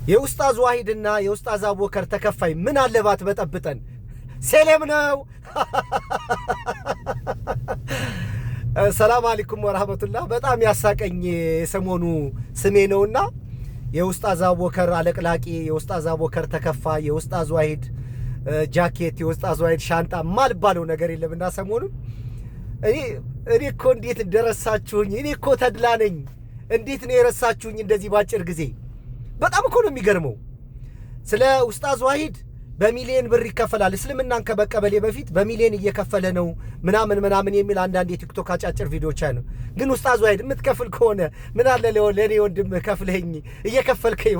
የኡስታዝ ዋሂድና የኡስታዝ አቡበከር ተከፋይ ምን አለባት በጠብጠን ሰላም ነው። ሰላም አለይኩም ወራህመቱላህ። በጣም ያሳቀኝ የሰሞኑ ስሜ ነውና የኡስታዝ አቡበከር አለቅላቂ፣ የኡስታዝ አቡበከር ተከፋይ፣ የኡስታዝ ዋሂድ ጃኬት፣ የኡስታዝ ዋሂድ ሻንጣ ማልባለው ነገር የለምና ሰሞኑን እኔ እኮ እንዴት ደረሳችሁኝ? እኔ እኮ ተድላ ነኝ። እንዴት ነው የረሳችሁኝ እንደዚህ ባጭር ጊዜ? በጣም እኮ ነው የሚገርመው። ስለ ኡስታዝ ዋሂድ በሚሊዮን ብር ይከፈላል እስልምናን ከመቀበሌ በፊት በሚሊዮን እየከፈለ ነው ምናምን የሚል አንዳንድ የቲክቶክ አጫጭር ቪዲዮዎች አይነው። ግን ኡስታዝ ዋሂድ የምትከፍል ከሆነ ምን አለ ለኔ ወንድም ከፍለኝ እየከፈልከኝ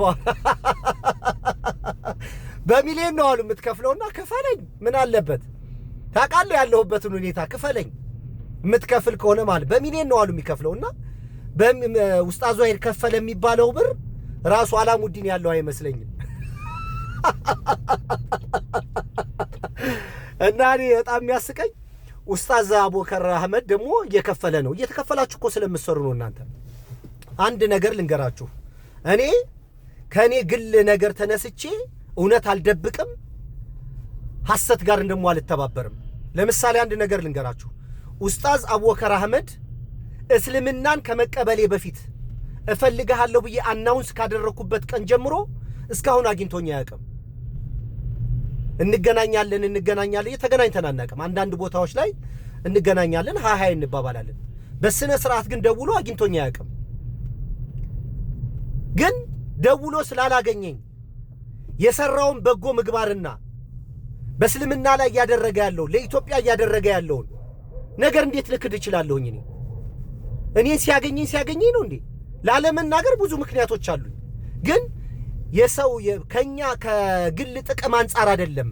በሚሊዮን ነው አሉ የምትከፍለውና ክፈለኝ ምን አለበት? ታውቃለህ ያለሁበትን ሁኔታ ክፈለኝ የምትከፍል ከሆነ ማለት በሚሊዮን ነው አሉ የሚከፍለውና ኡስታዝ ዋሂድ ከፈለ የሚባለው ብር ራሱ አላሙዲን ያለው አይመስለኝም። እና እኔ በጣም የሚያስቀኝ ኡስታዝ አቡበከር አህመድ ደግሞ እየከፈለ ነው። እየተከፈላችሁ እኮ ስለምትሰሩ ነው እናንተ። አንድ ነገር ልንገራችሁ፣ እኔ ከኔ ግል ነገር ተነስቼ እውነት አልደብቅም፣ ሐሰት ጋር እንደሞ አልተባበርም። ለምሳሌ አንድ ነገር ልንገራችሁ፣ ኡስታዝ አቡበከር አህመድ እስልምናን ከመቀበሌ በፊት እፈልግሃለሁ ብዬ አናውንስ ካደረኩበት ቀን ጀምሮ እስካሁን አግኝቶኝ አያውቅም። እንገናኛለን ተገናኝተን አናውቅም። አንዳንድ ቦታዎች ላይ እንገናኛለን፣ ሃይ እንባባላለን። በስነ ስርዓት ግን ደውሎ አግኝቶኝ አያውቅም። ግን ደውሎ ስላላገኘኝ የሰራውን በጎ ምግባርና በእስልምና ላይ ያደረገ ያለው ለኢትዮጵያ ያደረገ ያለውን ነገር እንዴት ልክድ እችላለሁኝ? እኔን ሲያገኘኝ ነው እንዴ? ላለመናገር ብዙ ምክንያቶች አሉኝ። ግን የሰው ከኛ ከግል ጥቅም አንፃር አይደለም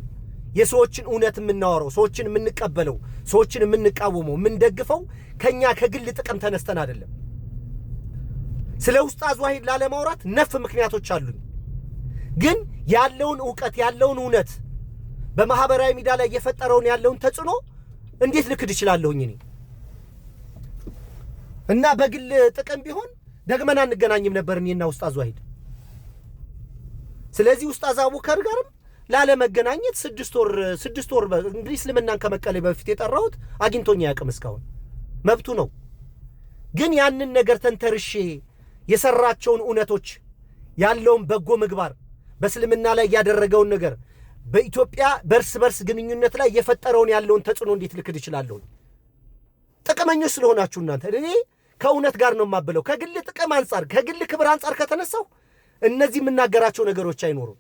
የሰዎችን እውነት የምናወራው፣ ሰዎችን የምንቀበለው፣ ሰዎችን የምንቃወመው፣ የምንደግፈው ከኛ ከግል ጥቅም ተነስተን አይደለም። ስለ ኡስታዝ ዋሂድ ላለማውራት ነፍ ምክንያቶች አሉኝ። ግን ያለውን ዕውቀት ያለውን እውነት በማህበራዊ ሚዲያ ላይ የፈጠረውን ያለውን ተጽዕኖ እንዴት ልክድ እችላለሁኝ እኔ? እና በግል ጥቅም ቢሆን ደግመን አንገናኝም ነበር እኔና ኡስታዝ ዋሂድ። ስለዚህ ኡስታዝ አቡበከር ጋርም ላለመገናኘት 6 ወር እንግዲህ እስልምናን ከመቀበሌ በፊት የጠራሁት አግኝቶኝ አያውቅም እስካሁን። መብቱ ነው። ግን ያንን ነገር ተንተርሼ የሰራቸውን እውነቶች ያለውን በጎ ምግባር በእስልምና ላይ ያደረገውን ነገር በኢትዮጵያ በርስ ግንኙነት ላይ የፈጠረውን ያለውን ተጽዕኖ እንዴት ልክድ እችላለሁ? ጥቅመኞች ስለሆናችሁ እናንተ። እኔ ከእውነት ጋር ነው የማበለው። ከግል ጥቅም አንፃር ከግል ክብር አንፃር ከተነሳው እነዚህ የምናገራቸው ነገሮች አይኖሩም።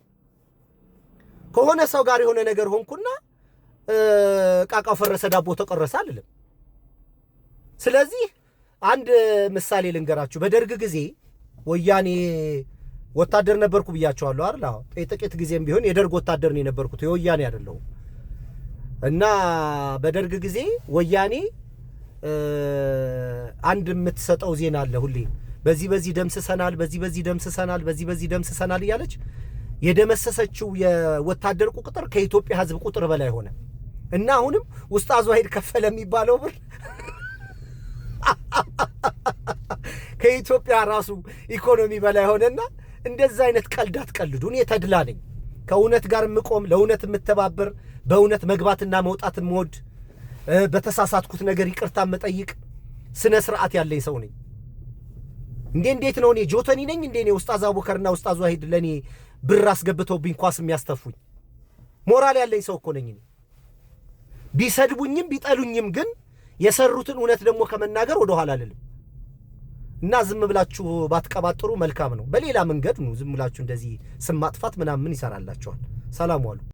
ከሆነ ሰው ጋር የሆነ ነገር ሆንኩና ቃቃው ፈረሰ ዳቦ ተቆረሰ አይደለም። ስለዚህ አንድ ምሳሌ ልንገራችሁ። በደርግ ጊዜ ወያኔ ወታደር ነበርኩ ብያቸዋለሁ አይደል? አዎ፣ ጥቂት ጊዜም ቢሆን የደርግ ወታደር ነው የነበርኩት፣ የወያኔ አይደለሁም። እና በደርግ ጊዜ ወያኔ አንድ የምትሰጠው ዜና አለ ሁሌ፣ በዚህ ደምስሰናል፣ በዚህ ደምስሰናል እያለች የደመሰሰችው የወታደር ቁጥር ከኢትዮጵያ ሕዝብ ቁጥር በላይ ሆነ። እና አሁንም ኡስታዝ ዋሂድ ከፈለ የሚባለው ብር ከኢትዮጵያ ራሱ ኢኮኖሚ በላይ ሆነና እንደዛ አይነት ቀልድ አትቀልዱ። እኔ ተድላ ነኝ፣ ከእውነት ጋር የምቆም፣ ለእውነት የምተባበር፣ በእውነት መግባትና መውጣት የምወድ፣ በተሳሳትኩት ነገር ይቅርታ የምጠይቅ ስነ ስርዓት ያለኝ ሰው ነኝ። እንዴት ነው እኔ ጆተኒ ነኝ እንዴ? እኔ ኡስታዝ አቡበከርና ኡስታዝ ዋሂድ ለኔ ብር አስገብተውብኝ ኳስ የሚያስተፉኝ ሞራል ያለኝ ሰው እኮ ነኝ። ቢሰድቡኝም ቢጠሉኝም ግን የሰሩትን እውነት ደግሞ ከመናገር ወደ ኋላ አልልም። እና ዝም ብላችሁ ባትቀባጥሩ መልካም ነው። በሌላ መንገድ ነው ዝም ብላችሁ እንደዚህ ስም ማጥፋት ምናምን ይሰራላችኋል። ሰላም ዋሉ።